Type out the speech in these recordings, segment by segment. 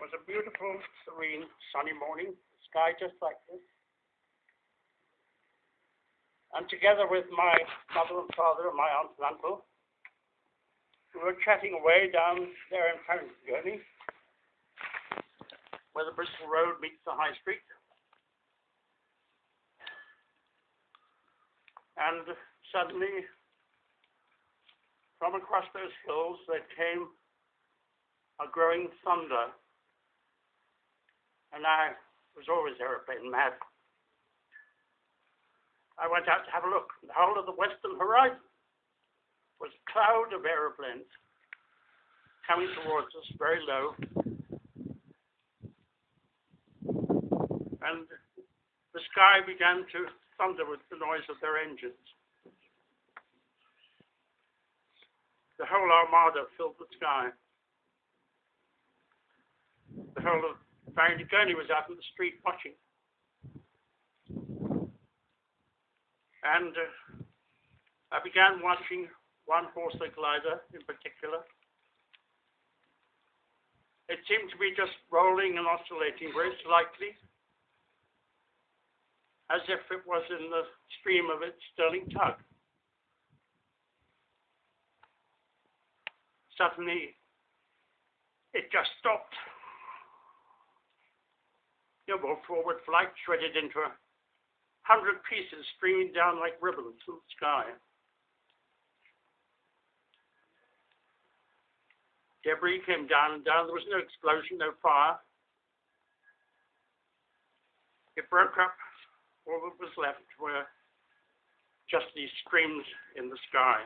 was a beautiful, serene, sunny morning, sky just like this. And together with my mother and father and my aunt and uncle, we were chatting away down there in Parents Journey, where the Bristol Road meets the High Street. And suddenly, from across those hills, there came a growing thunder. And I was always aeroplane mad. I went out to have a look. The whole of the western horizon was a cloud of aeroplanes coming towards us, very low. And the sky began to thunder with the noise of their engines. The whole armada filled the sky. The whole of Barrington Gurney was out in the street watching. And I began watching one Horsa glider in particular. It seemed to be just rolling and oscillating very slightly, as if it was in the stream of its sterling tug. Suddenly, it just stopped. The forward flight shredded into 100 pieces, streaming down like ribbons from the sky. Debris came down and down. There was no explosion, no fire. It broke up. All that was left were just these streams in the sky.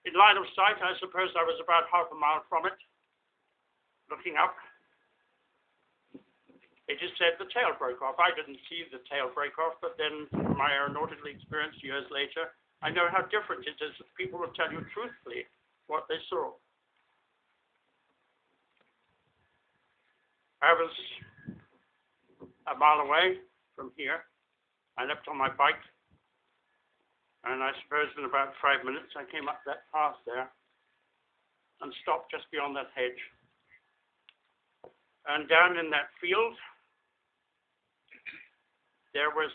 In line of sight, I suppose I was about half a mile from it, looking up. It is said the tail broke off. I didn't see the tail break off, but then from my aeronautical experience years later, I know how different it is that people will tell you truthfully what they saw. I was a mile away from here. I left on my bike, and I suppose in about 5 minutes I came up that path there and stopped just beyond that hedge. And down in that field, there was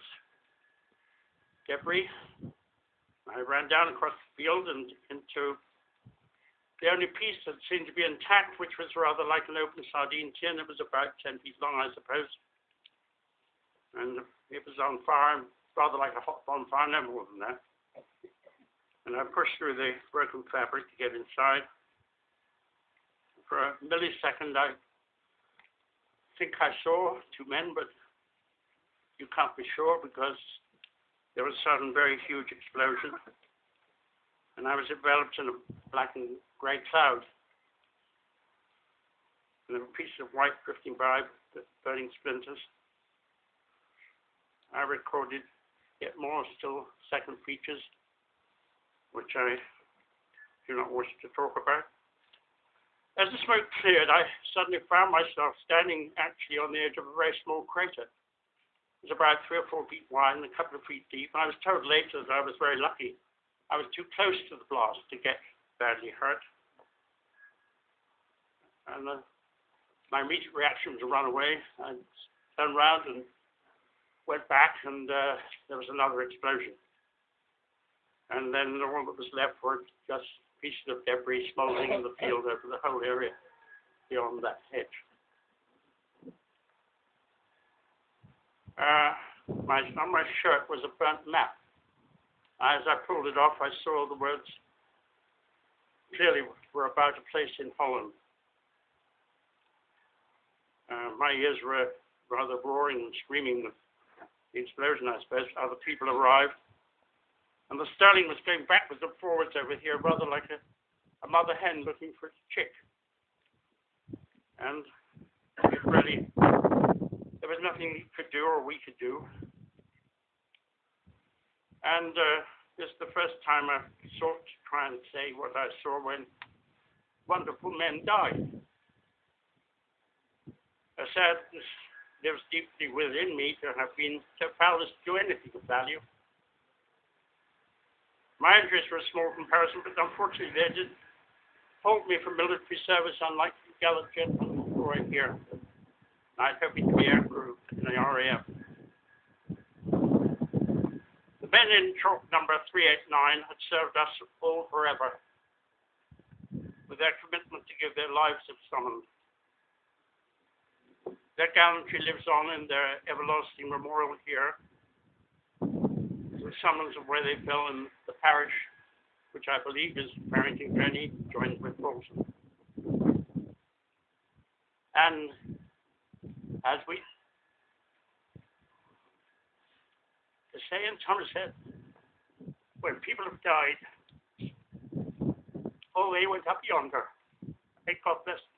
debris. I ran down across the field and into the only piece that seemed to be intact, which was rather like an open sardine tin. It was about 10 feet long, I suppose. And it was on fire, rather like a hot bonfire, no more than that. And I pushed through the broken fabric to get inside. For a millisecond, I think I saw two men, but you can't be sure because there was a sudden very huge explosion. And I was enveloped in a black and grey cloud. And a piece of white drifting by with burning splinters. I recorded yet more still second features, which I do not wish to talk about. As the smoke cleared, I suddenly found myself standing actually on the edge of a very small crater. It was about 3 or 4 feet wide and a couple of feet deep. I was told later that I was very lucky. I was too close to the blast to get badly hurt. And my immediate reaction was to run away. I turned around and went back, and there was another explosion. And then all that was left were just pieces of debris smoldering in the field over the whole area beyond that hedge. On my shirt was a burnt map. As I pulled it off, I saw the words clearly were about a place in Holland. My ears were rather roaring and screaming with the explosion, I suppose. Other people arrived. And the Sterling was going backwards and forwards over here, rather like a mother hen looking for its chick. And it really, there was nothing he could do or we could do. And this is the first time I sought to try and say what I saw when wonderful men died. A sadness lives deeply within me to have been so powerless to do anything of value. My injuries were a small comparison, but unfortunately they did hold me from military service, unlike the gallant gentlemen who right here. Night Heavy Air Group in the RAF. The men in troop number 389 had served us all forever, with their commitment to give their lives if summoned. Their gallantry lives on in their everlasting memorial here, the summons of where they fell in the parish, which I believe is Barrington Glennie, joined with Paulton. And as we say in Somerset, when people have died, oh, they went up yonder. May God bless them.